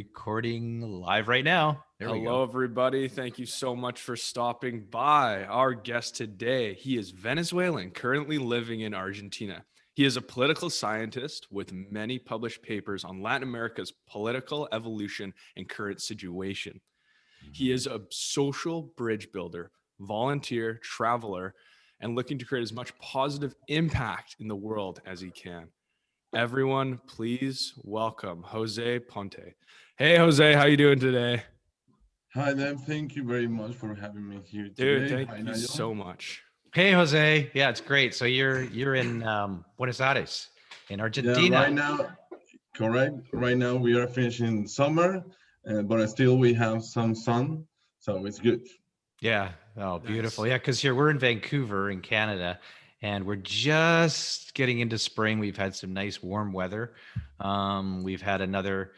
Recording live right now. There we Hello, go. everybody. Thank you so much for stopping by. Our guest today, he is Venezuelan, currently living in Argentina. He is a political scientist with many published papers on Latin America's political evolution and current situation. He is a social bridge builder, volunteer, traveler, and looking to create as much positive impact in the world as he can. Everyone, please welcome Jose Ponte. Hey, Jose, how you doing today? Hi there. Thank you very much for having me here Dude, today. thank Hi, you Nigel. so much. Hey, Jose. Yeah, it's great. So you're in Buenos Aires in Yeah, right Argentina. now, correct. Right now we are finishing summer, but still we have some sun, so it's good. Yeah. Oh, Nice. beautiful. Yeah, because here we're in Vancouver in Canada, and we're just getting into spring. We've had some nice warm weather. We've had another.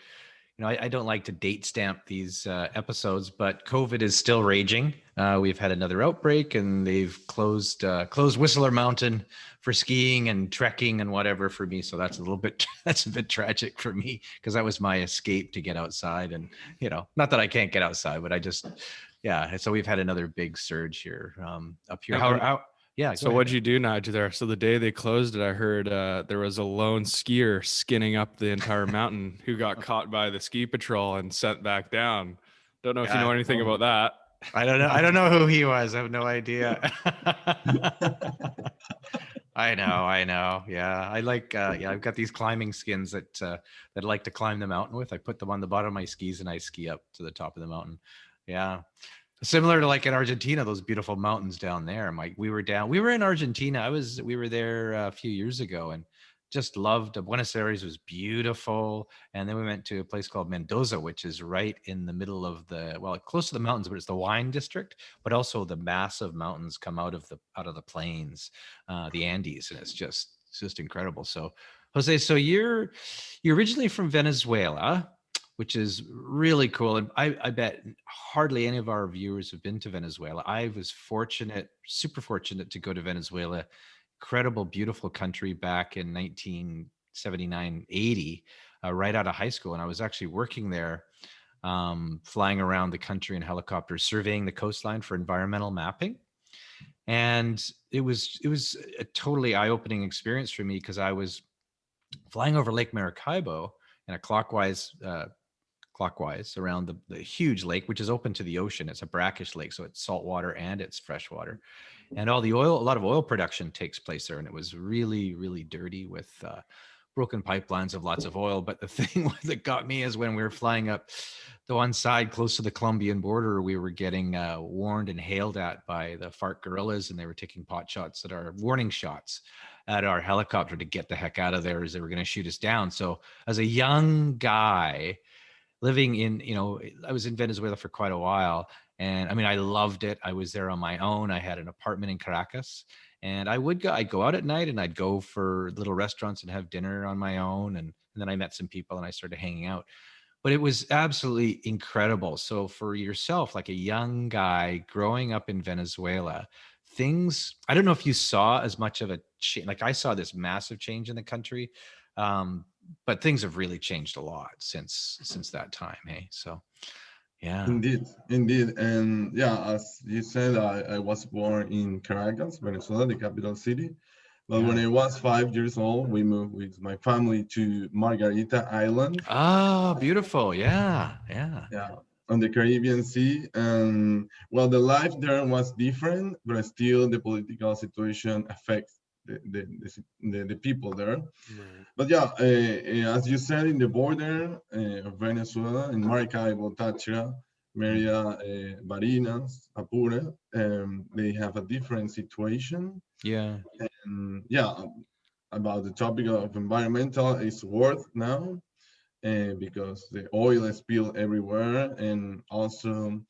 I don't like to date stamp these episodes, but COVID is still raging. We've had another outbreak, and they've closed Whistler Mountain for skiing and trekking and whatever for me. So that's a little bit that's a bit tragic for me because that was my escape to get outside. And not that I can't get outside, but I just yeah. So we've had another big surge here up here. And Yeah, go so ahead. what'd you do, Nigel, there? So the day they closed it, I heard there was a lone skier skinning up the entire mountain who got caught by the ski patrol and sent back down. Don't know if you know Yeah. anything Oh. about that. I don't know. I don't know who he was. I have no idea. I know. I know. Yeah. I've got these climbing skins that I like to climb the mountain with. I put them on the bottom of my skis and I ski up to the top of the mountain. Yeah. Similar to like in Argentina, those beautiful mountains down there. Mike, we were in Argentina. We were there a few years ago and just loved Buenos Aires was beautiful. And then we went to a place called Mendoza, which is right in the middle of close to the mountains, but it's the wine district, but also the massive mountains come out of the plains, the Andes. And it's just incredible. So Jose, so you're originally from Venezuela, which is really cool. And I bet hardly any of our viewers have been to Venezuela. I was super fortunate to go to Venezuela. Incredible, beautiful country back in 1979, 80, right out of high school. And I was actually working there, flying around the country in helicopters, surveying the coastline for environmental mapping. And it was a totally eye-opening experience for me because I was flying over Lake Maracaibo in a clockwise around the huge lake, which is open to the ocean. It's a brackish lake, so it's saltwater and it's freshwater. And a lot of oil production takes place there. And it was really, really dirty with broken pipelines of lots of oil. But the thing that got me is when we were flying up the one side close to the Colombian border, we were getting warned and hailed at by the FARC guerrillas, and they were taking pot shots at our warning shots at our helicopter to get the heck out of there as they were going to shoot us down. So as a young guy, living I was in Venezuela for quite a while. And I mean, I loved it. I was there on my own. I had an apartment in Caracas and I'd go out at night and I'd go for little restaurants and have dinner on my own. And then I met some people and I started hanging out. But it was absolutely incredible. So for yourself, like a young guy growing up in Venezuela, I don't know if you saw as much of a change. Like I saw this massive change in the country. But things have really changed a lot since that time. Hey, so yeah. Indeed, indeed. And yeah, as you said, I was born in Caracas, Venezuela, the capital city. But when Yeah. I was 5 years old, we moved with my family to Margarita Island. Ah, beautiful. Yeah, yeah. Yeah, on the Caribbean Sea. And well, the life there was different, but still the political situation affects the people there. Right. But yeah, as you said, in the border of Venezuela, in Maracaibo, Táchira, Mhm. Mérida, Barinas, Apure, they have a different situation. Yeah. And yeah, about the topic of environmental is worth now because the oil is spilled everywhere, and also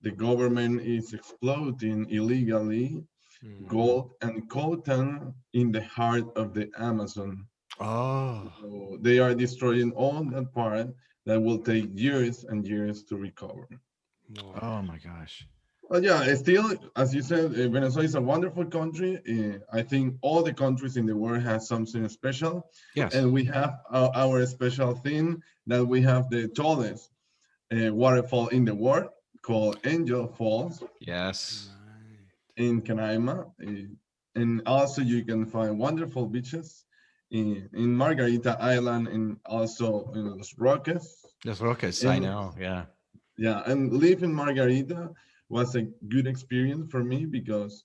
the government is exploiting illegally Mhm. gold and coltan in the heart of the Amazon. Oh, So they are destroying all that part that will take years and years to recover. Wow. oh my gosh. But yeah, still, as you said, Venezuela is a wonderful country. I think all the countries in the world have something special, Yes. and we have our special thing that we have the tallest. waterfall in the world called Angel Falls Yes. in Canaima. And also you can find wonderful beaches in Margarita Island and also in Los Roques. Los Roques, I And know. Yeah. yeah, and live in Margarita was a good experience for me because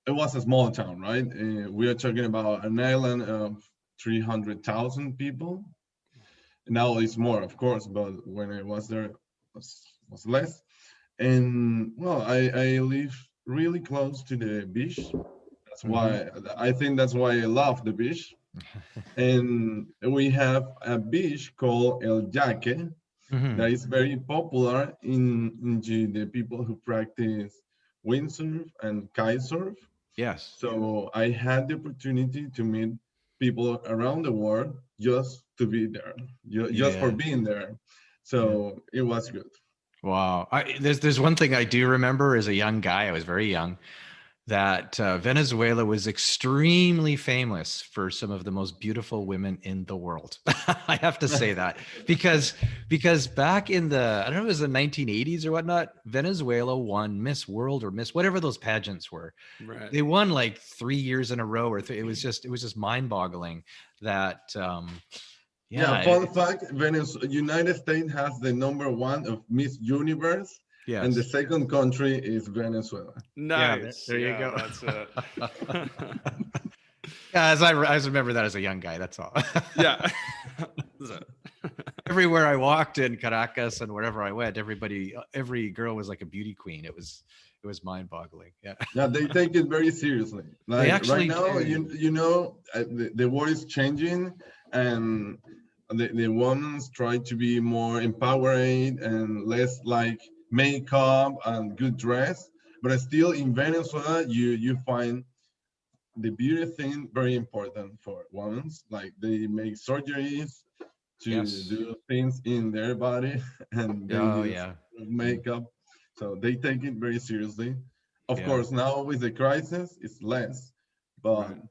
it was a small town, right? We are talking about an island of 300,000 people. Now it's more, of course, but when I was there, was less. And well, I live really close to the beach. That's Mhm. why I think that's why I love the beach. And we have a beach called El Yaque Mhm. that is very popular into the people who practice windsurf and kitesurf. Yes. So I had the opportunity to meet people around the world just to be there, just for Yeah. being there. Yeah. So it was good. Wow. There's one thing I do remember as a young guy. I was very young. That Venezuela was extremely famous for some of the most beautiful women in the world. I have to say that because back in the, I don't know, it was the 1980s or whatnot, Venezuela won Miss World or Miss whatever those pageants were. Right. They won like 3 years in a row, or it was just mind-boggling that Yeah, yeah, fun fact, United States has the number one of Miss Universe, and the yes, second country is Venezuela. yeah, Nice. there you Yeah, go. that's it. Yeah, I remember that as a young guy. That's all. Yeah. That's it. Everywhere I walked in Caracas and wherever I went, every girl was like a beauty queen. It was mind-boggling. Yeah, Yeah, they take it very seriously. they Like right actually now, do. you know, the world is changing, and the women try to be more empowered and less like makeup and good dress. But still, in Venezuela, you find the beauty thing very important for women. Like they make surgeries to Yes. do things in their body, and they Oh use yeah. Mm, makeup. So they take it very seriously. Of yeah. course, now with the crisis, it's less, but Right.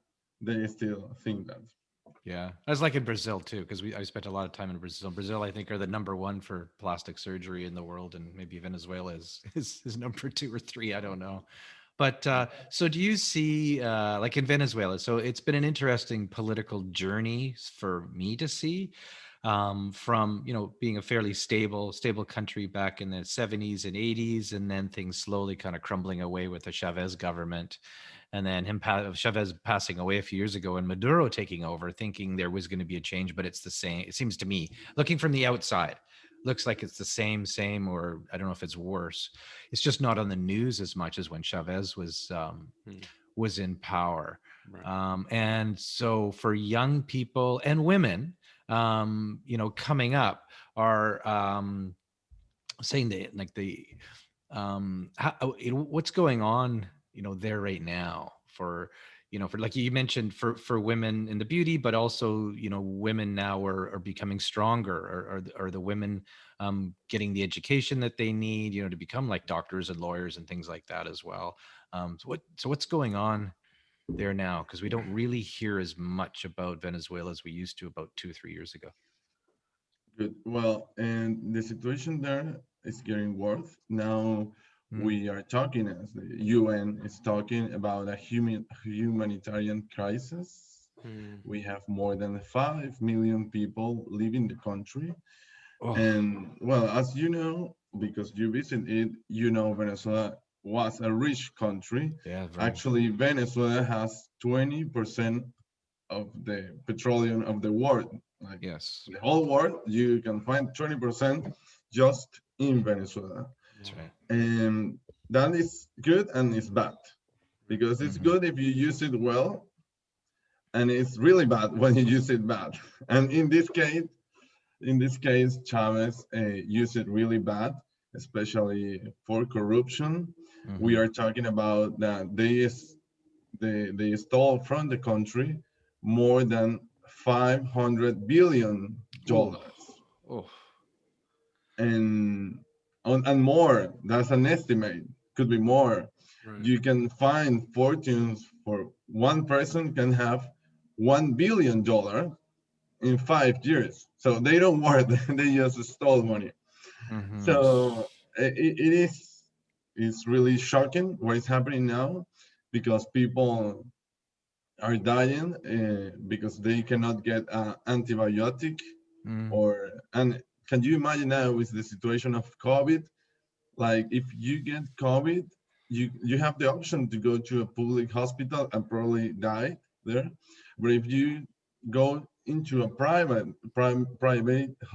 they still think that. Yeah. I was like in Brazil too, because I spent a lot of time in Brazil. Brazil, I think, are the number one for plastic surgery in the world, and maybe Venezuela is number two or three. I don't know. But so do you see like in Venezuela? So it's been an interesting political journey for me to see from being a fairly stable country back in the 70s and 80s, and then things slowly kind of crumbling away with the Chavez government, and then Chavez passing away a few years ago, and Maduro taking over, thinking there was going to be a change, but it's the same. It seems to me, looking from the outside, looks like it's the same, or I don't know if it's worse. It's just not on the news as much as when Chavez Hmm. was in power. Right. And so for young people and women, coming up are saying that like what's going on, there right now for like you mentioned for women in the beauty, but also, women now are becoming stronger, are the women getting the education that they need, to become like doctors and lawyers and things like that as well. So what's going on there now? Because we don't really hear as much about Venezuela as we used to about 2 or 3 years ago. Good. Well, and the situation there is getting worse. Now Mm. we are talking, as the UN is talking about a humanitarian crisis. Hmm. We have more than 5 million people leaving the country. Oh, And well, as you know, because you visited it, you know Venezuela was a rich country. yeah, very. Actually, Venezuela has 20% of the petroleum of the world. Like Yes, the whole world, you can find 20% just in Venezuela. that's right. And that is good and it's bad. Because it's Hmm. good if you use it well, and it's really bad when you use it bad. And in this case, Chavez used it really bad, especially for corruption. We Hmm. are talking about that they stole from the country more than $500 billion, Oh, oh, and and more. That's an estimate. Could be more. Right. You can find fortunes for one person can have $1 billion in 5 years. So they don't work. They just stole money. Mhm. So it is it's really shocking what is happening now because people are dying because they cannot get an antibiotic Mm. or and can you imagine now with the situation of COVID? Like if you get COVID, you have the option to go to a public hospital and probably die there. But if you go into a private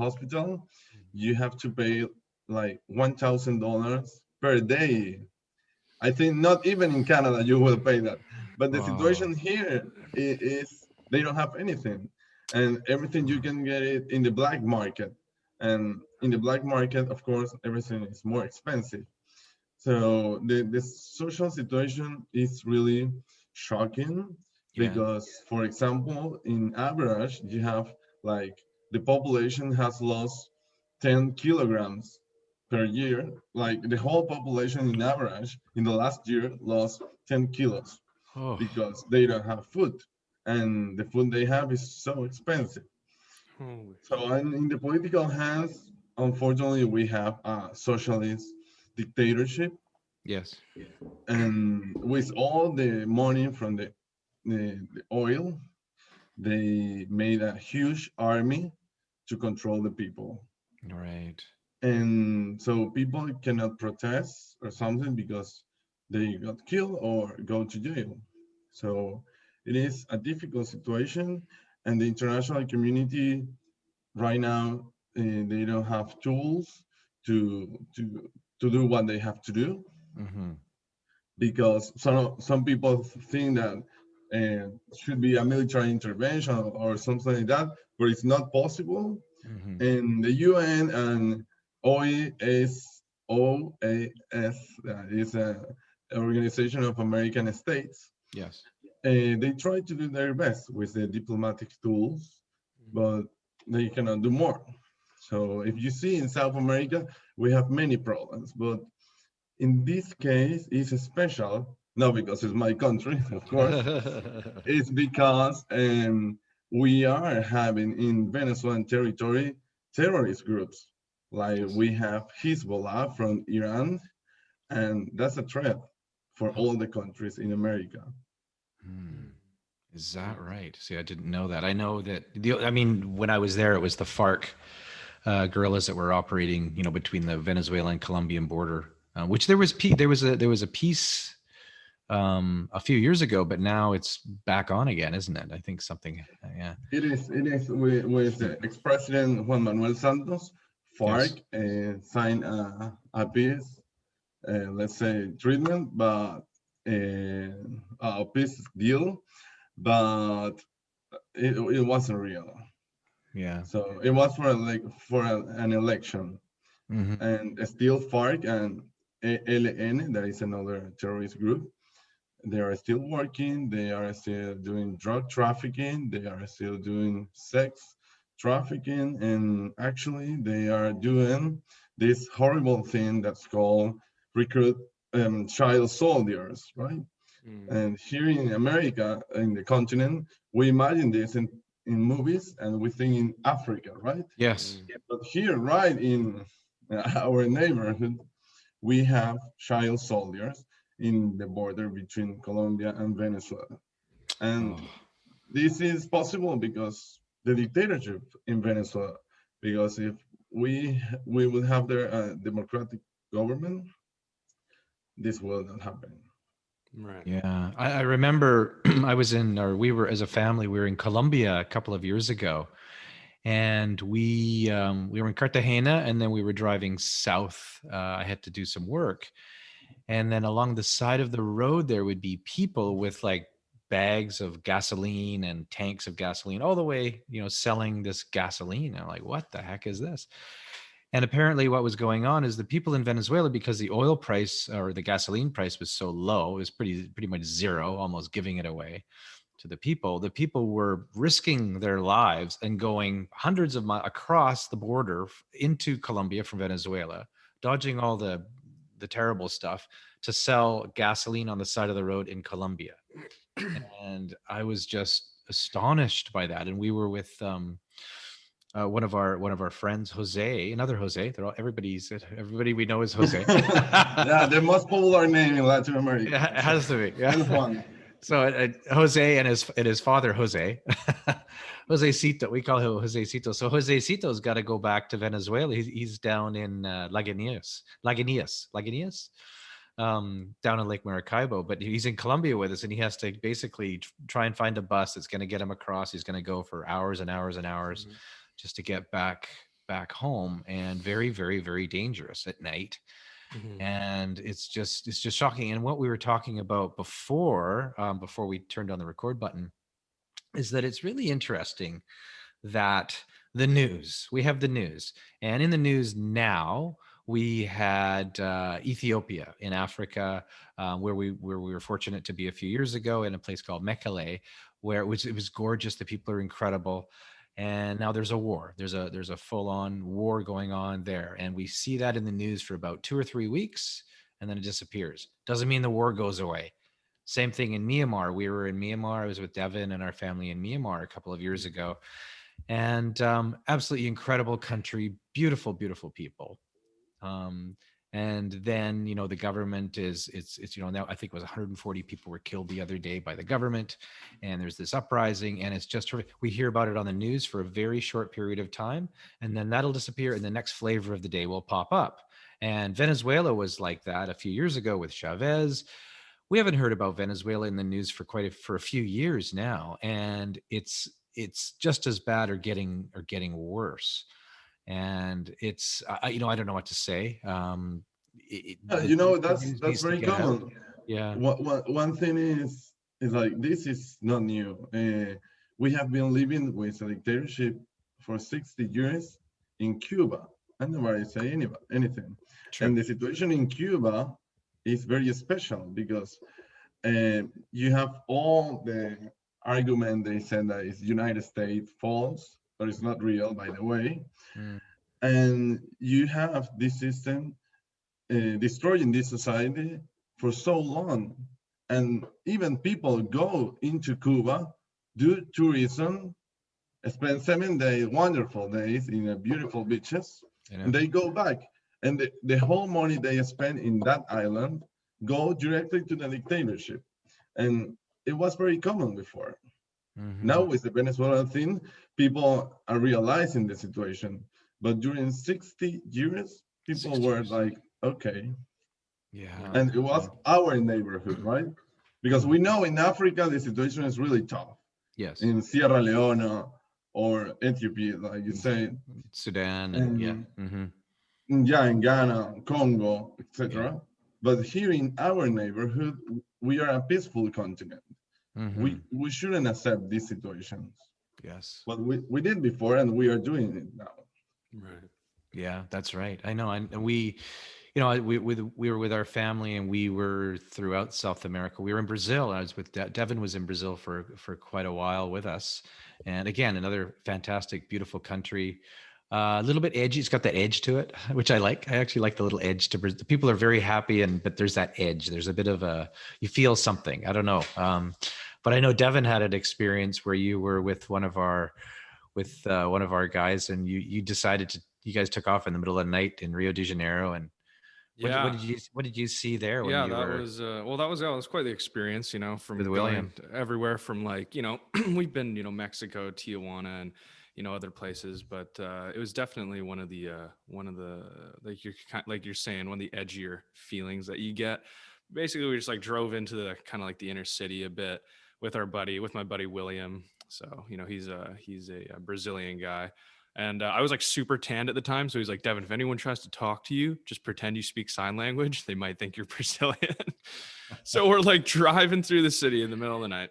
hospital, you have to pay like $1,000 per day. I think not even in Canada you will pay that. But the Oh. situation here is they don't have anything, and everything you can get it in the black market. And in the black market, of course, everything is more expensive. So the social situation is really shocking Yeah. because, for example, in average, you have like the population has lost 10 kilograms per year. Like the whole population in average in the last year lost 10 kilos Oh. because they don't have food. And the food they have is so expensive. Holy So in the political hands, unfortunately, we have a socialist dictatorship, Yes. and with all the money from the oil, they made a huge army to control the people. Right. And so people cannot protest or something because they got killed or go to jail. So it is a difficult situation, and the international community right now they don't have tools to do what they have to do Mhm. because some people think that should be a military intervention or something like that, but it's not possible. Mhm. And the UN and OAS is a Organization of American States. Yes. They try to do their best with the diplomatic tools, but they cannot do more. So if you see in South America, we have many problems, but in this case, it's special, not because it's my country, of course, it's because we are having in Venezuelan territory terrorist groups. Like Yes. we have Hezbollah from Iran, and that's a threat for Oh. all the countries in America. Hmm. Is that right? See, I didn't know that. I know that I mean, when I was there, it was the FARC guerrillas that were operating, between the Venezuela and Colombian border, which there was a peace a few years ago, but now it's back on again, isn't it? I think something. Yeah. It is with ex-president Juan Manuel Santos, Yes. FARC signed a peace, let's say, treatment, but a peace deal, but it wasn't real. Yeah. So it was for an election, Hmm. and still FARC and ELN, that is another terrorist group, they are still working. They are still doing drug trafficking. They are still doing sex trafficking, and actually they are doing this horrible thing that's called recruit child soldiers, right? Mm. And here in America, in the continent, we imagine this in movies and we think in Africa, right? Yes. Mm. But here, right in our neighborhood, we have child soldiers in the border between Colombia and Venezuela. And Oh. this is possible because the dictatorship in Venezuela, because if we will have their democratic government, this will not happen. Right. Yeah, I remember I was in, or we were as a family, we were in Colombia a couple of years ago, and we were in Cartagena, and then we were driving south. I had to do some work, and then along the side of the road there would be people with like bags of gasoline and tanks of gasoline, all the way, selling this gasoline. I'm like, what the heck is this? And apparently, what was going on is the people in Venezuela, because the oil price or the gasoline price was so low, it was pretty much zero, almost giving it away to the people. The people were risking their lives and going hundreds of miles across the border into Colombia from Venezuela, dodging all the terrible stuff to sell gasoline on the side of the road in Colombia. And I was just astonished by that. And we were with one of our friends, Jose, another Jose. Everybody we know is Jose. Yeah, the most popular name in Latin America. Yeah, it has to be. And Yeah. Juan. So Jose and his father Jose, Josecito. We call him Josecito. So Josecito's got to go back to Venezuela. He's down in Lagunitas, down in Lake Maracaibo. But he's in Colombia with us, and he has to basically try and find a bus that's going to get him across. He's going to go for hours and hours and hours just to get back home, and very, very, very dangerous at night. And it's just shocking. And what we were talking about before we turned on the record button is that it's really interesting that we have the news, and in the news now we had Ethiopia in Africa, where we were fortunate to be a few years ago in a place called Mekelle, where it was gorgeous. The people are incredible. And now there's a war. There's a full-on war going on there, and we see that in the news for about 2 or 3 weeks, and then it disappears. Doesn't mean the war goes away. Same thing in Myanmar. We were in Myanmar. I was with Devin and our family in Myanmar a couple of years ago, and absolutely incredible country, beautiful, beautiful people. And then, the government it's now I think it was 140 people were killed the other day by the government, and there's this uprising, and it's just we hear about it on the news for a very short period of time, and then that'll disappear, and the next flavor of the day will pop up. And Venezuela was like that a few years ago with Chavez. We haven't heard about Venezuela in the news for a few years now, and it's just as bad or getting worse. And it's I don't know what to say. That's very common. Yeah. One thing is like, this is not new. We have been living with a dictatorship for 60 years in Cuba. I never say anything. True. And the situation in Cuba is very special because you have all the argument they said that it's United States false, but it's not real, by the way. And you have this system destroying this society for so long. And even people go into Cuba, do tourism, spend 7 days, wonderful days in beautiful beaches, and they go back. And the whole money they spend in that island go directly to the dictatorship. And it was very common before. Now with the Venezuelan thing, people are realizing the situation. But during 60 years, people were like, okay. Yeah. And it was our neighborhood, right? Because we know in Africa, the situation is really tough. Yes. In Sierra Leone or Ethiopia, like you say. Sudan, and Yeah, in Ghana, Congo, etc. But here in our neighborhood, we are a peaceful continent. We shouldn't accept these situations. Yes. But we did before, and we are doing it now. Right. Yeah, that's right. I know. And we were with our family, and we were throughout South America. We were in Brazil. I was with Devin was in Brazil for quite a while with us. And again, another fantastic, beautiful country. A little bit edgy. It's got that edge to it, which I like. I actually like the little edge to Brazil. The people are very happy, but there's that edge. There's a bit of you feel something. I don't know. But I know Devin had an experience where you were with one of our guys, and you guys took off in the middle of the night in Rio de Janeiro. And what did you see there? When that was quite the experience, from with William, everywhere from we've been, Mexico, Tijuana, and, other places, but it was definitely one of the like you're saying, one of the edgier feelings that you get. Basically, we just drove into the kind of the inner city a bit with my buddy William. So, he's a Brazilian guy. And I was super tanned at the time. So he's like, Devin, if anyone tries to talk to you, just pretend you speak sign language. They might think you're Brazilian. So we're driving through the city in the middle of the night.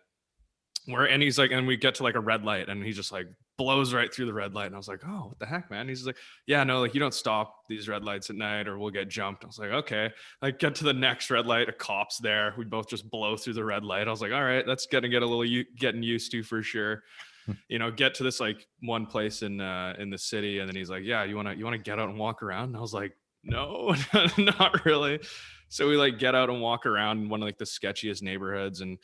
And he's and we get to a red light, and he just blows right through the red light. And I was like, oh, what the heck, man? He's like, yeah, no, you don't stop these red lights at night or we'll get jumped. I was like, okay. Get to the next red light, a cop's there. We both just blow through the red light. I was like, all right, that's gonna get a little getting used to for sure. Get to this one place in the city, and then he's like, yeah, you want to get out and walk around? And I was like, no, not really. So we like get out and walk around in one of like the sketchiest neighborhoods, and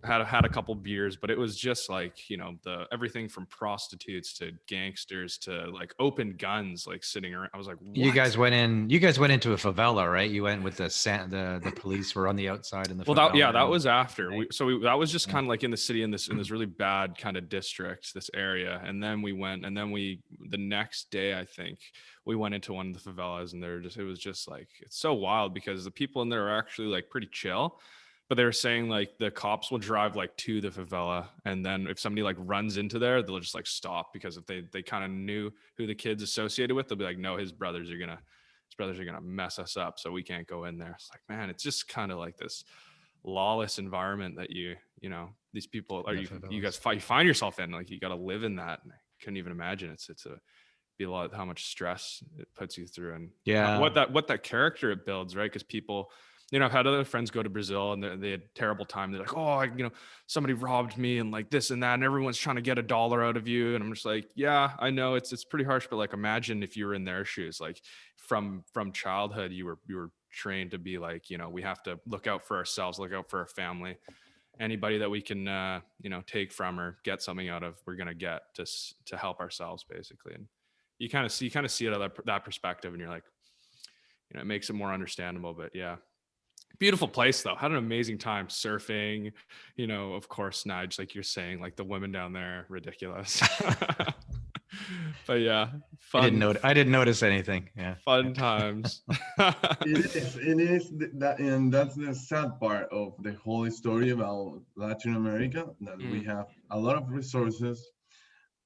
had a couple beers, but it was just like the everything from prostitutes to gangsters to like open guns like sitting around. I was like, what? You guys went into a favela, right? You went with the police were on the outside in the Well, favela. that was after. Right. That was just kind of like in the city in this really bad kind of district, this area, and then the next day I think we went into one of the favelas, and it was just like, it's so wild because the people in there are actually like pretty chill, but they were saying like the cops will drive like to the favela, and then if somebody like runs into there, they'll just like stop, because if they kind of knew who the kid's associated with, they'll be like, no, his brothers are gonna mess us up, so we can't go in there. It's like, man, it's just kind of like this lawless environment that these people are, you guys find yourself in. Like, you got to live in that. And I couldn't even imagine be a lot of how much stress it puts you through, and what that character it builds, right? Because people, I've had other friends go to Brazil, and they had a terrible time. They're like, oh, somebody robbed me, and like this and that, and everyone's trying to get $1 out of you. And I'm just like, yeah, I know it's pretty harsh, but like, imagine if you were in their shoes. Like from childhood, you were trained to be like, we have to look out for ourselves, look out for our family. Anybody that we can take from or get something out of, we're gonna get to help ourselves, basically. And you kind of see it out of that perspective, and you're like, it makes it more understandable. But yeah, beautiful place though. Had an amazing time surfing. Of course, Nige, like you're saying, like the women down there, ridiculous. But yeah, fun. I didn't notice anything. Yeah, fun times. It is that, and that's the sad part of the whole story about Latin America, that we have a lot of resources,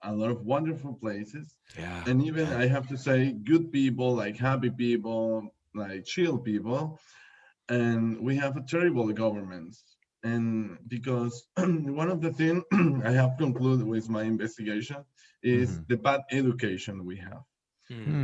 a lot of wonderful places, and even I have to say, good people, like happy people, like chill people, and we have a terrible government. And because one of the things I have concluded with my investigation is the bad education we have.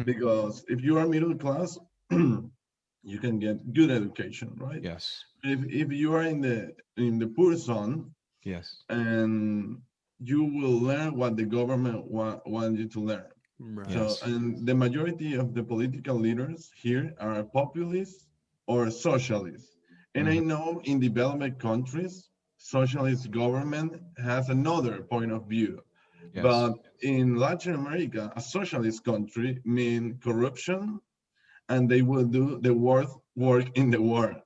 Because if you are middle class, you can get good education, right? Yes. If you are in the poor zone, yes, and you will learn what the government want you to learn. Right. So, and the majority of the political leaders here are populists or socialists. And I know in developed countries, socialist government has another point of view. Yes. But in Latin America, a socialist country means corruption, and they will do the worst work in the world.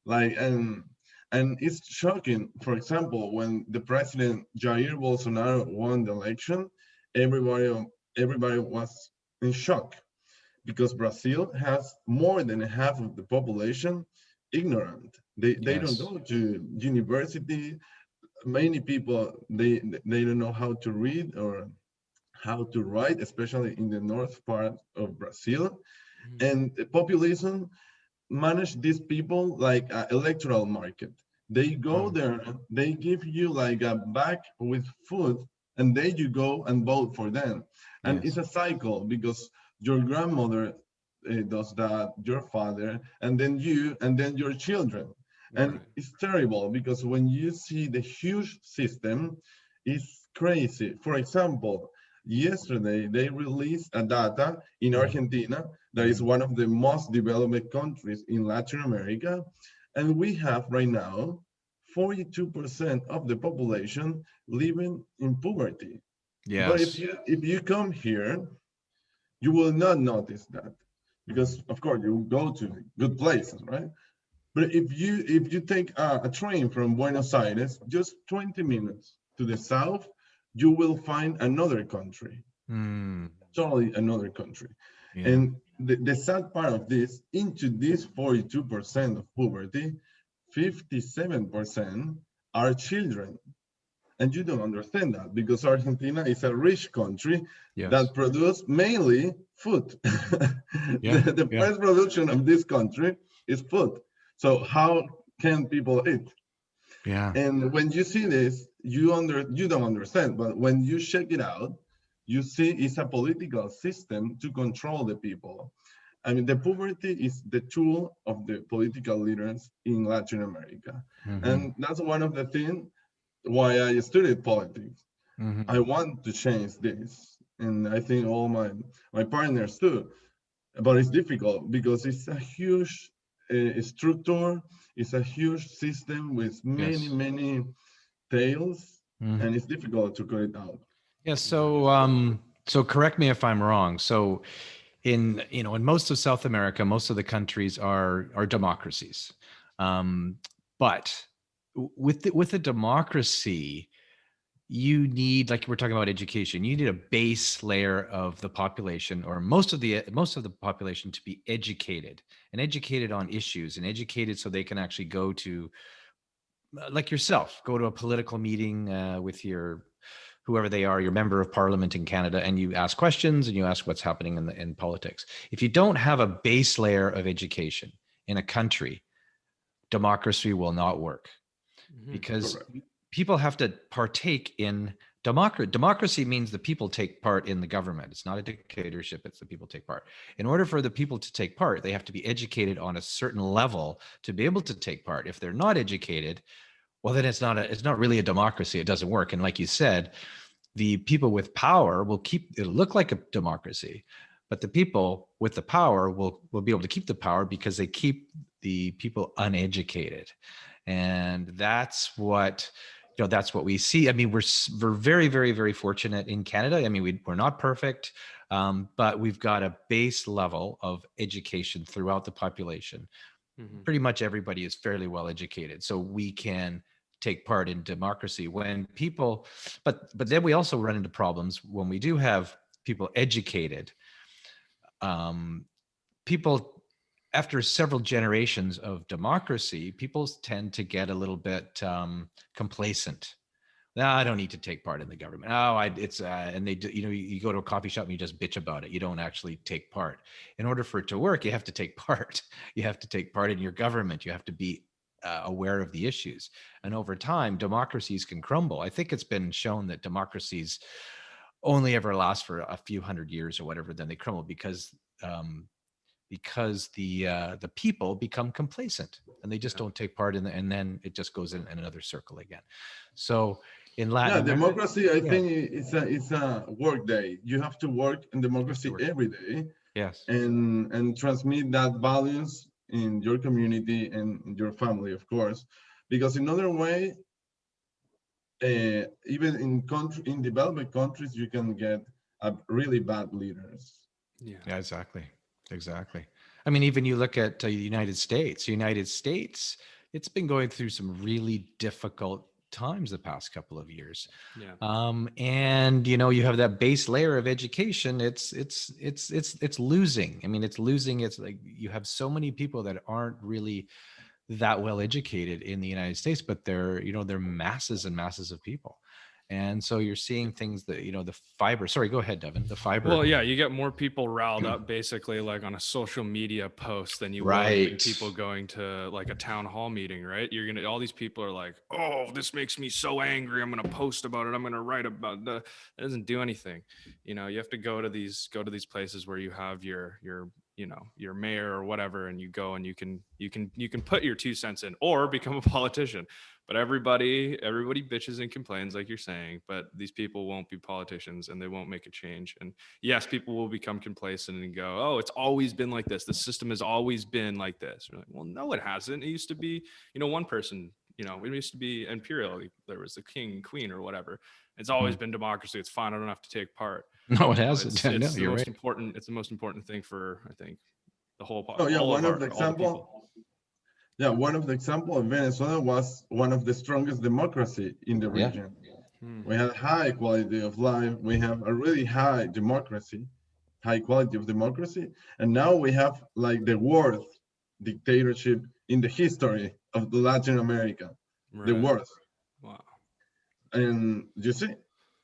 Like, and it's shocking. For example, when the president Jair Bolsonaro won the election, everybody was in shock, because Brazil has more than half of the population ignorant. They don't go to university. Many people they don't know how to read or how to write, especially in the north part of Brazil. And the populism manage these people like an electoral market. They go there, they give you like a bag with food, and then you go and vote for them. And it's a cycle, because your grandmother does that, your father, and then you, and then your children. And it's terrible, because when you see the huge system, it's crazy. For example, yesterday they released a data in Argentina, that is one of the most developed countries in Latin America, and we have right now 42% of the population living in poverty. Yes. But if you come here, you will not notice that, because of course you go to good places, right? But if you take a train from Buenos Aires, just 20 minutes to the south, you will find another country, totally another country. Yeah. And the sad part of this, into this 42% of poverty, 57% are children. And you don't understand that, because Argentina is a rich country that produces mainly food. The first production of this country is food. So how can people eat? Yeah. And when you see this, you don't understand. But when you check it out, you see it's a political system to control the people. I mean, the poverty is the tool of the political leaders in Latin America. And that's one of the things why I studied politics. I want to change this. And I think all my partners too. But it's difficult, because it's a huge structure. It's a huge system with many, Yes. many tails, Mhm. and it's difficult to cut it out. Yeah. So correct me if I'm wrong. So in most of South America, most of the countries are democracies. But with a democracy, you need, like we're talking about education, you need a base layer of the population, or most of the population, to be educated, and educated on issues, and educated so they can actually go to, like yourself, go to a political meeting with your whoever they are, your member of parliament in Canada, and you ask questions and you ask what's happening in politics. If you don't have a base layer of education in a country, democracy will not work, because Correct. people have to partake in democracy. Democracy means the people take part in the government. It's not a dictatorship, it's the people take part. In order for the people to take part, they have to be educated on a certain level to be able to take part. If they're not educated, well, then it's not really a democracy. It doesn't work. And like you said, the people with power it'll look like a democracy, but the people with the power will be able to keep the power because they keep the people uneducated. And that's what we see. I mean, we're very, very, very fortunate in Canada. I mean, we're not perfect, but we've got a base level of education throughout the population. Pretty much everybody is fairly well educated, so we can take part in democracy. When people, but then we also run into problems when we do have people educated. People, after several generations of democracy, people tend to get a little bit complacent. No, I don't need to take part in the government. Oh, and they do, you go to a coffee shop and you just bitch about it. You don't actually take part. In order for it to work, you have to take part. You have to take part in your government. You have to be aware of the issues. And over time, democracies can crumble. I think it's been shown that democracies only ever last for a few hundred years or whatever, then they crumble because the people become complacent and they just don't take part in and then it just goes in another circle again. So in Latin Yeah, America, democracy, I yeah, think it's a work day. You have to work in democracy work. every day, Yes, and transmit that values in your community and in your family, of course, because in other way, even in developing countries, you can get really bad leaders. yeah, exactly. I mean, even you look at the United States, it's been going through some really difficult times the past couple of years. Yeah. And you have that base layer of education. It's losing. I mean, it's losing. It's like you have so many people that aren't really that well educated in the United States, but they're masses and masses of people. And so you're seeing things that, the fiber. Sorry, go ahead, Devin. The fiber. Well, yeah, you get more people riled up basically like on a social media post than you would even Right. people going to like a town hall meeting, right? All these people are like, oh, this makes me so angry. I'm gonna post about it. I'm gonna write about the. It doesn't do anything. You have to go to these places where you have your your mayor or whatever, and you go and you can put your 2 cents in or become a politician. But everybody bitches and complains, like you're saying, but these people won't be politicians and they won't make a change. And yes, people will become complacent and go, oh, it's always been like this. The system has always been like this. We're like, well, no, it hasn't. It used to be, one person, it used to be imperial. There was the king, queen, or whatever. It's always been democracy. It's fine. I don't have to take part. No, it hasn't. No, It's the you're most right. important. It's the most important thing for, I think, the whole Oh yeah, all one of the all the people. example. Yeah, one of the example of Venezuela was one of the strongest democracy in the Yeah. region. We had high quality of life. We have a really high democracy, high quality of democracy, and now we have like the worst dictatorship in the history of Latin America, the Right. worst. Wow. And you see,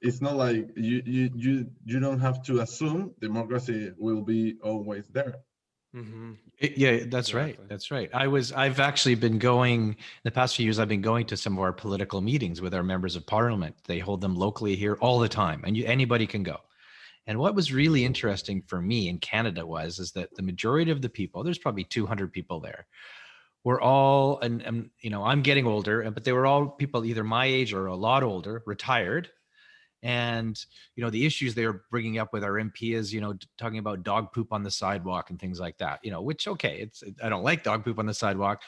it's not like you don't have to assume democracy will be always there. Mm-hmm. Yeah, that's right. Exactly. That's right. I've actually been going the past few years. I've been going to some of our political meetings with our members of parliament. They hold them locally here all the time, and anybody can go. And what was really interesting for me in Canada is that the majority of the people, there's probably 200 people there, were all, and I'm getting older, but they were all people either my age or a lot older, retired, And, the issues they were bringing up with our MP is, talking about dog poop on the sidewalk and things like that, which, okay, I don't like dog poop on the sidewalk,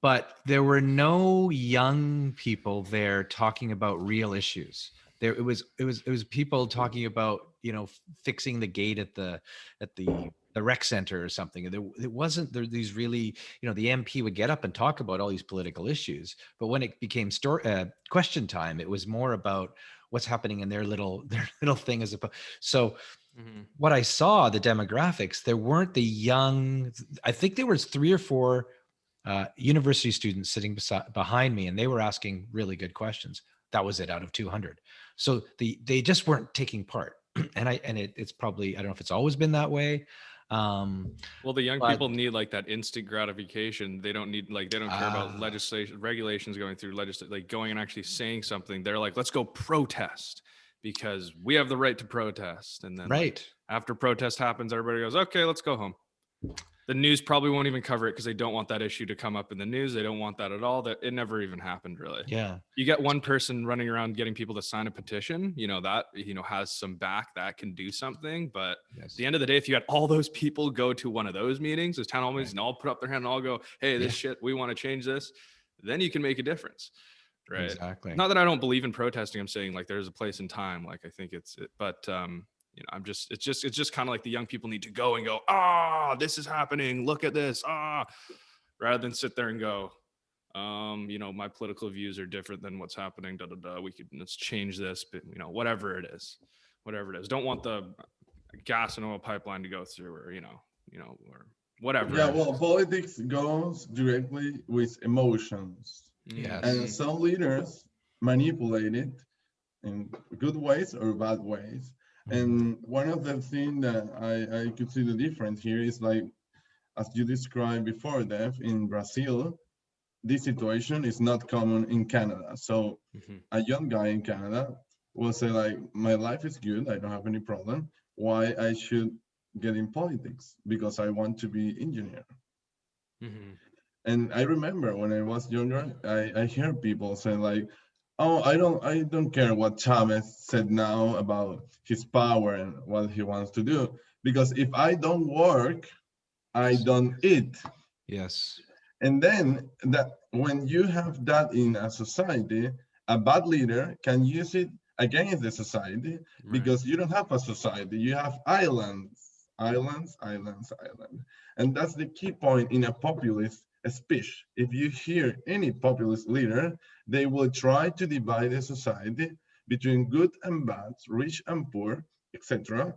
but there were no young people there talking about real issues. It was people talking about, fixing the gate at the rec center or something. It wasn't there these really, the MP would get up and talk about all these political issues, but when it became question time, it was more about what's happening in their little thing as opposed. So what I saw, the demographics, there weren't the young. I think there was 3 or 4 university students sitting behind me, and they were asking really good questions. That was it out of 200. So they just weren't taking part. And it's probably, I don't know if it's always been that way. Well, the young people need like that instant gratification. They don't need they don't care about legislation, regulations going through like going and actually saying something. They're like, let's go protest because we have the right to protest. And then after protest happens, everybody goes, okay, let's go home. The news probably won't even cover it because they don't want that issue to come up in the news. They don't want that at all. That it never even happened, really. Yeah. You get one person running around getting people to sign a petition, that, has some back that can do something. But at the end of the day, if you had all those people go to one of those meetings, those town hall meetings, and all put up their hand and all go, hey, this shit, we want to change this, then you can make a difference. Right. Exactly. Not that I don't believe in protesting. I'm saying like there's a place and time. Like I think but it's just kind of like the young people need to go and go, this is happening. Look at this. Rather than sit there and go, my political views are different than what's happening. Let's change this, but whatever it is. Don't want the gas and oil pipeline to go through or, or whatever. Yeah, well, politics goes directly with emotions. Yes. And some leaders manipulate it in good ways or bad ways. And one of the things that I could see the difference here is like, as you described before, Dev, in Brazil, this situation is not common in Canada. So a young guy in Canada will say like, my life is good, I don't have any problem. Why I should get in politics? Because I want to be engineer. And I remember when I was younger, I hear people say like, oh, I don't care what Chavez said now about his power and what he wants to do, because if I don't work, I don't eat. Yes. And then that when you have that in a society, a bad leader can use it against the society because you don't have a society, you have islands. And that's the key point in a populist speech. If you hear any populist leader, they will try to divide the society between good and bad, rich and poor, etc.,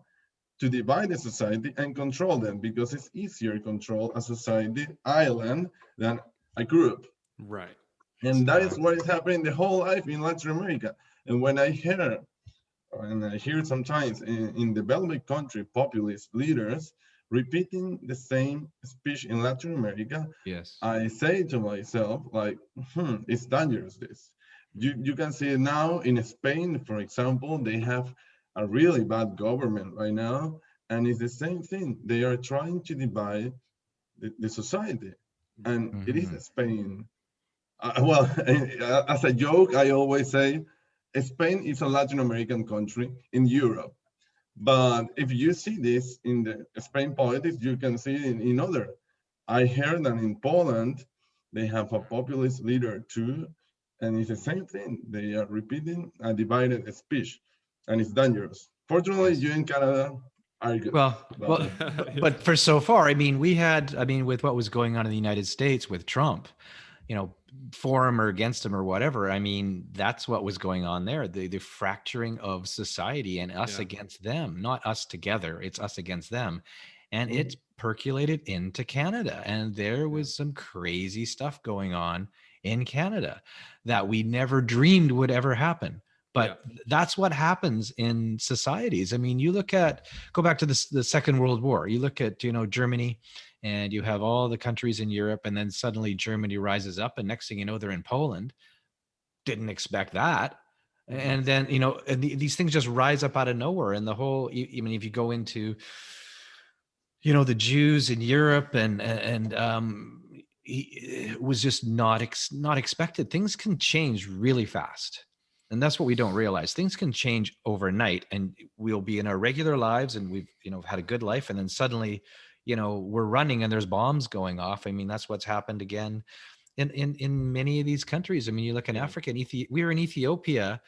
to divide the society and control them, because it's easier to control a society island than a group. Right. And that is what is happening the whole life in Latin America. And when I hear sometimes in developing country populist leaders repeating the same speech in Latin America, I say to myself, like, it's dangerous, this. You can see it now in Spain, for example, they have a really bad government right now, and it's the same thing. They are trying to divide the society, and it is Spain. Well, as a joke, I always say, Spain is a Latin American country in Europe. But if you see this in the Spain politics, you can see it in other. I heard that in Poland, they have a populist leader too, and it's the same thing. They are repeating a divided speech, and it's dangerous. Fortunately, you in Canada are good. But for so far, with what was going on in the United States with Trump, for him or against him or whatever, that's what was going on there. The fracturing of society and us against them, not us together. It's us against them. And it's percolated into Canada. And there was some crazy stuff going on in Canada that we never dreamed would ever happen. But that's what happens in societies. Go back to the Second World War. You look at, Germany, and you have all the countries in Europe, and then suddenly Germany rises up, and next thing you know, they're in Poland. Didn't expect that. And then, these things just rise up out of nowhere. And the whole, if you go into, the Jews in Europe and it was just not expected. Things can change really fast. And that's what we don't realize. Things can change overnight, and we'll be in our regular lives, and we've, had a good life, and then suddenly, we're running and there's bombs going off. I mean, that's what's happened again in many of these countries. I mean, you look in Africa, and we were in Ethiopia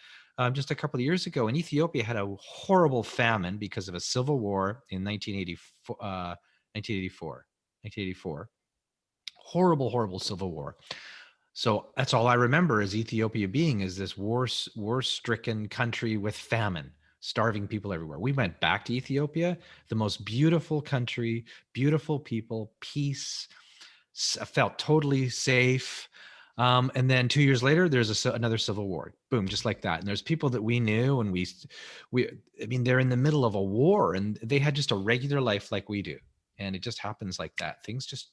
just a couple of years ago, and Ethiopia had a horrible famine because of a civil war in 1984. Horrible, horrible civil war. So that's all I remember is Ethiopia being is this war-stricken country with famine, starving people everywhere. We went back to Ethiopia, the most beautiful country, beautiful people, peace, felt totally safe. And then 2 years later, there's another civil war. Boom, just like that. And there's people that we knew, and I mean, they're in the middle of a war, and they had just a regular life like we do. And it just happens like that. Things just,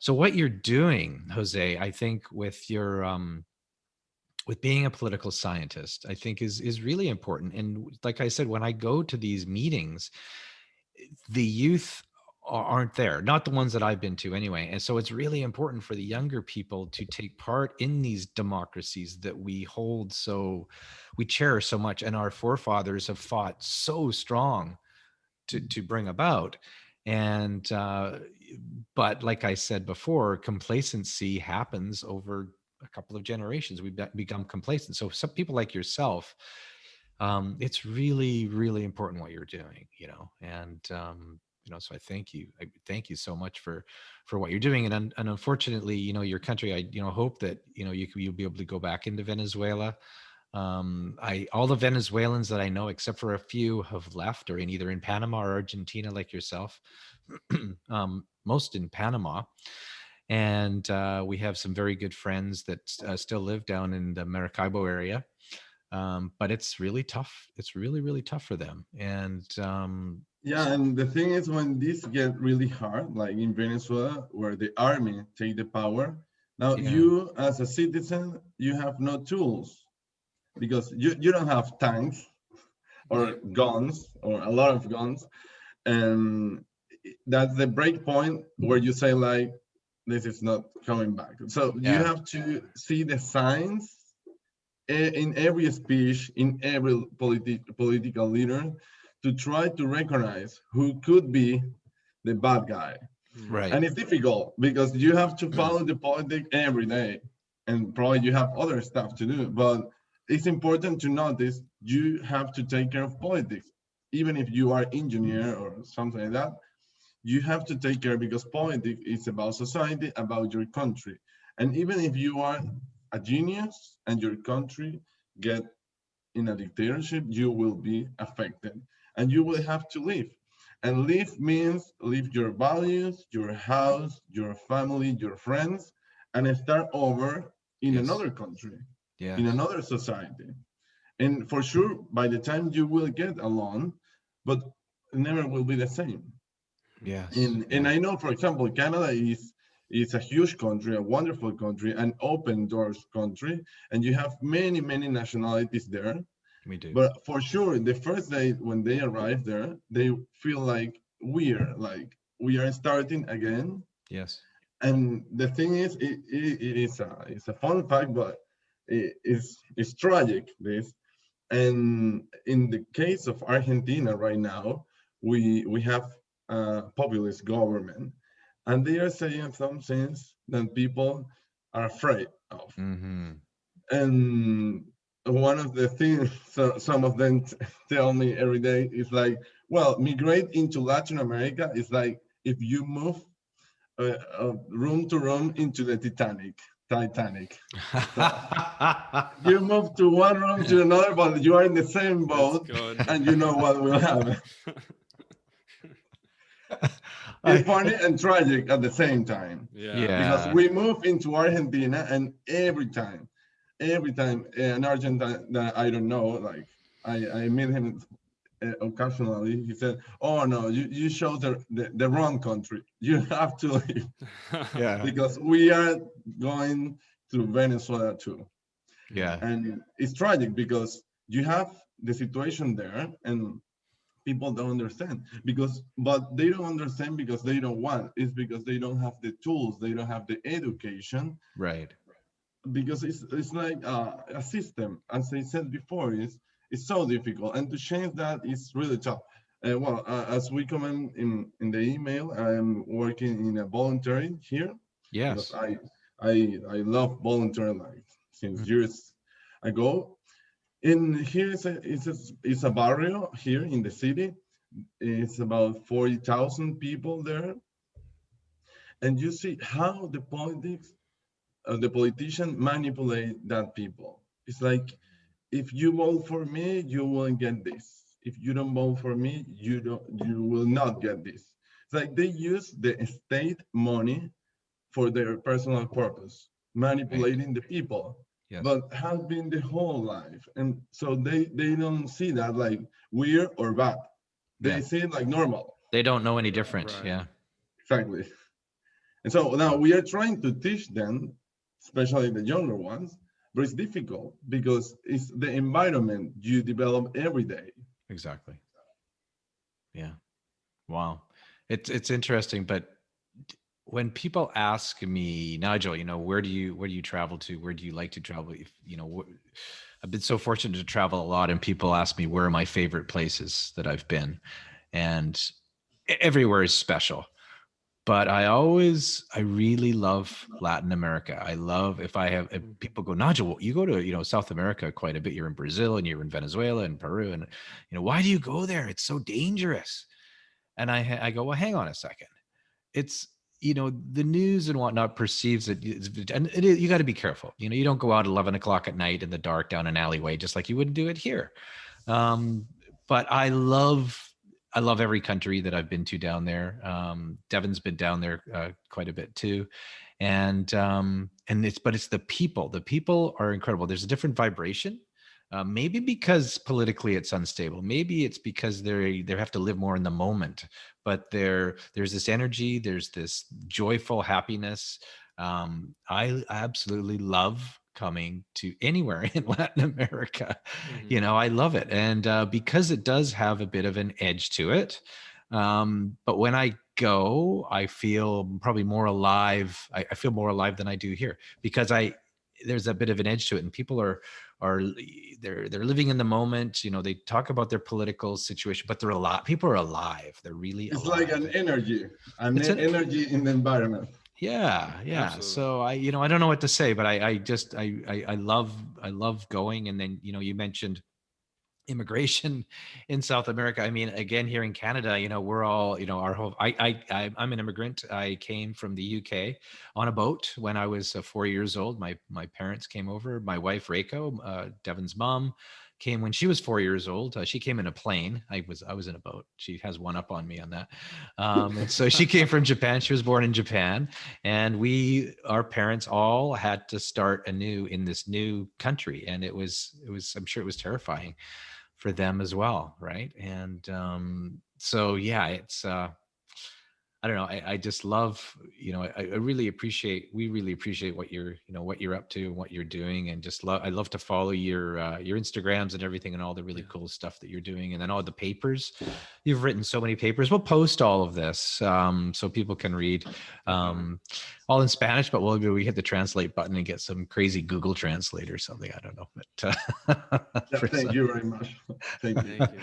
so what you're doing, Jose, I think with your with being a political scientist, I think is really important. And like I said, when I go to these meetings, the youth aren't there, not the ones that I've been to anyway. And so it's really important for the younger people to take part in these democracies that we cherish so much, and our forefathers have fought so strong to bring about. And but like I said before, complacency happens over a couple of generations. We've become complacent. So some people like yourself, it's really, really important what you're doing, and so I thank you. I thank you so much for what you're doing. And unfortunately, your country, I hope that you'll be able to go back into Venezuela. All the Venezuelans that I know, except for a few, have left or either in Panama or Argentina, like yourself. Most in Panama. And we have some very good friends that still live down in the Maracaibo area. But it's really tough. It's really, really tough for them. And yeah, and the thing is, when this get really hard, like in Venezuela, where the army take the power, now you as a citizen, you have no tools because you don't have tanks or guns or a lot of guns. And that's the break point where you say, like, this is not coming back. So you have to see the signs in every speech, in every political leader, to try to recognize who could be the bad guy. Right. And it's difficult because you have to follow the politics every day, and probably you have other stuff to do. But it's important to notice you have to take care of politics, even if you are engineer or something like that. You have to take care, because politics is about society, about your country. And even if you are a genius and your country get in a dictatorship, you will be affected and you will have to leave. And leave means leave your values, your house, your family, your friends, and start over in another country, in another society. And for sure, by the time you will get along, but it never will be the same. Yes. And I know, for example, Canada is a huge country, a wonderful country, an open doors country, and you have many, many nationalities there. We do. But for sure, the first day when they arrive there, they feel like we are starting again. Yes. And the thing is, it's a fun fact, but it's tragic, this. And in the case of Argentina right now, we have a populist government, and they are saying some things that people are afraid of. Mm-hmm. And one of the things some of them tell me every day is like, well, migrate into Latin America is like if you move room to room into the Titanic. So you move to one room to another, but you are in the same boat, and you know what will happen. It's funny and tragic at the same time. Yeah. Because we move into Argentina, and every time an Argentine that I don't know, like I meet him occasionally, he said, "Oh no, you show the wrong country. You have to leave." Yeah. Because we are going to Venezuela too. Yeah. And it's tragic because you have the situation there, and people don't understand, but they don't understand because they don't want. It's because they don't have the tools, they don't have the education, Right. because it's like a system, as I said before, it's so difficult, and to change that is really tough. Well, as we comment in the email, I am working in a voluntary here because Yes. I love volunteering like since Mm. years ago. And here is a barrio here in the city. It's about 40,000 people there, and you see how the politician manipulate that people. It's like, if you vote for me, you will get this. If you don't vote for me, you will not get this. It's like they use the state money for their personal purpose, Right. manipulating the people. Yes. But has been the whole life. And so they don't see that like weird or bad. Yeah. They see it like normal. They don't know any different. Right. Yeah. Exactly. And so now we are trying to teach them, especially the younger ones, but it's difficult because it's the environment you develop every day. Exactly. Yeah. Wow. It's interesting, but when people ask me, Nigel, where do you travel to? Where do you like to travel? If I've been so fortunate to travel a lot, and people ask me where are my favorite places that I've been, and everywhere is special. But I really love Latin America. I love if people go, Nigel, well, you go to, South America quite a bit. You're in Brazil and you're in Venezuela and Peru. And, why do you go there? It's so dangerous. And I go, well, hang on a second. It's, the news and whatnot perceives it, and you got to be careful. You don't go out 11 o'clock at night in the dark down an alleyway, just like you wouldn't do it here. Um, but I love every country that I've been to down there. Devin's been down there quite a bit too, and it's the people. The people are incredible. There's a different vibration. Maybe because politically it's unstable. Maybe it's because they have to live more in the moment. But there's this energy. There's this joyful happiness. I absolutely love coming to anywhere in Latin America. Mhm. I love it. And because it does have a bit of an edge to it. But when I go, I feel probably more alive. I feel more alive than I do here because there's a bit of an edge to it, and people are they're living in the moment. They talk about their political situation, but they're a lot. People are alive. They're really It's like alive. an energy, It's an energy in the environment. yeah. Absolutely. So I don't know what to say, but I just I love going. And then you mentioned immigration in South America. I mean, again, here in Canada, we're all, our whole, I'm an immigrant. I came from the UK on a boat when I was 4 years old. My parents came over. My wife, Reiko, Devin's mom, came when she was 4 years old. She came in a plane. I was in a boat. She has one up on me on that. And so she came from Japan. She was born in Japan. And our parents all had to start anew in this new country. And I'm sure it was terrifying for them as well, right? And so yeah, it's I don't know. I just love, I really appreciate, we really appreciate what you're up to and what you're doing, and just I love to follow your Instagrams and everything, and all the really Yeah. cool stuff that you're doing, and then all the papers. You've written so many papers. We'll post all of this so people can read, all in Spanish, but we hit the translate button and get some crazy Google Translate or something. I don't know, but Yeah, for thank some. you very much. Thank you. Thank you.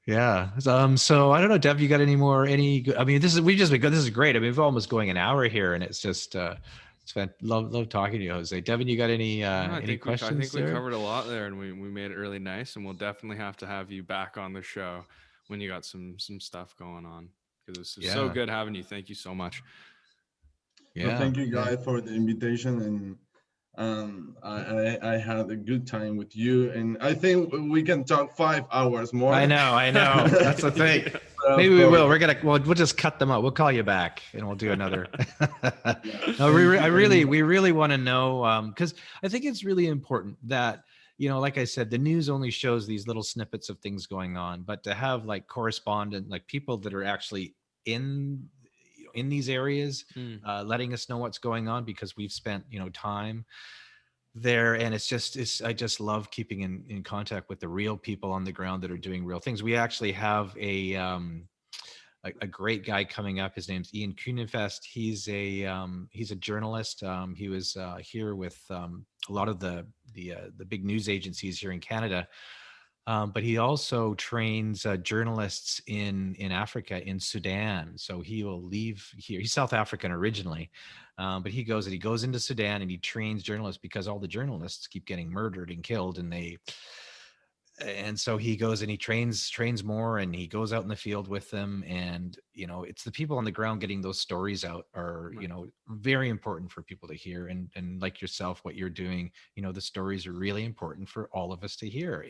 Yeah. So I don't know, Dev, you got I mean, we've just been good. This is great. I mean, we're almost going an hour here, and it's just, love talking to you, Jose. Devin, you got any No, I questions think we there? covered a lot there, and we made it really nice. And we'll definitely have to have you back on the show when you got some stuff going on, because this is so Yeah. good having you. Thank you so much. So Yeah. thank you Yeah. guys for the invitation, and I had a good time with you, and I think we can talk 5 hours more. I know. That's the thing. Yeah. Maybe Of we will. course. We'll just cut them out. We'll call you back and we'll do another. Yeah, No, thank you. we really want to know, because I think it's really important that, like I said, the news only shows these little snippets of things going on, but to have like correspondent, like people that are actually in these areas, Mm. letting us know what's going on, because we've spent, time there. And I just love keeping in contact with the real people on the ground that are doing real things. We actually have a great guy coming up. His name's Ian Kunenfest. He's a journalist. He was here with a lot of the big news agencies here in Canada. But he also trains journalists in Africa, in Sudan. So he will leave here. He's South African originally, but he goes into Sudan and he trains journalists because all the journalists keep getting murdered and killed, and so he goes and he trains more, and he goes out in the field with them. And it's the people on the ground getting those stories out are very important for people to hear. And like yourself, what you're doing, the stories are really important for all of us to hear.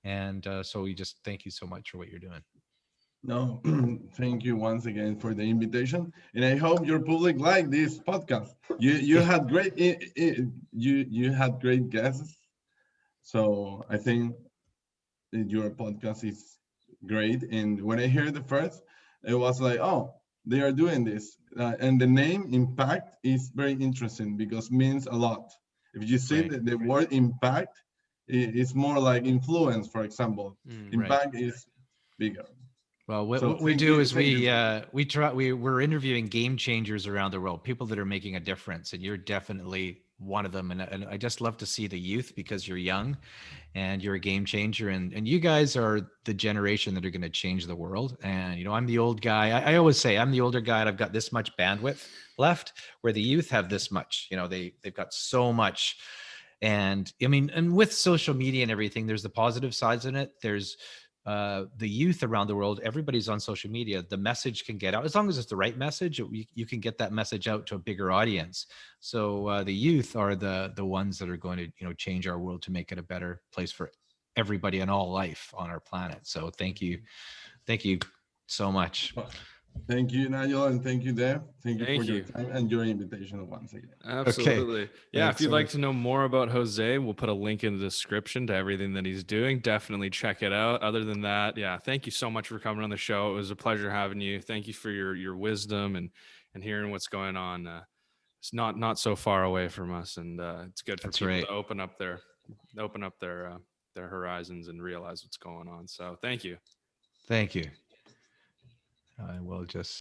And so we just thank you so much for what you're doing. No, thank you once again for the invitation, and I hope your public like this podcast. You had great you had great guests, so I think your podcast is great. And when I heard the first, it was like, oh, they are doing this, and the name Impact is very interesting because means a lot. If you see Right. the word impact, it's more like influence, for example. Right. Impact is bigger. Well, what, So what we thank do you, is thank you. we're interviewing game changers around the world, people that are making a difference, and you're definitely one of them. And I just love to see the youth because you're young, and you're a game changer, and you guys are the generation that are going to change the world. And I'm the old guy. I always say I'm the older guy, and I've got this much bandwidth left, where the youth have this much. They've got so much. And I mean, and with social media and everything, there's the positive sides in it. There's the youth around the world, everybody's on social media. The message can get out as long as it's the right message. You can get that message out to a bigger audience. So the youth are the ones that are going to change our world to make it a better place for everybody and all life on our planet. So thank you so much. Thank you, Nigel, and thank you, Dave. Thank you Thank for your you. time and your invitation once again. Absolutely. Yeah, Thanks if you'd so like much. to know more about Jose, we'll put a link in the description to everything that he's doing. Definitely check it out. Other than that, yeah, thank you so much for coming on the show. It was a pleasure having you. Thank you for your wisdom and hearing what's going on. It's not so far away from us, and it's good for That's people right. to open up their horizons and realize what's going on. So thank you. Thank you. I will just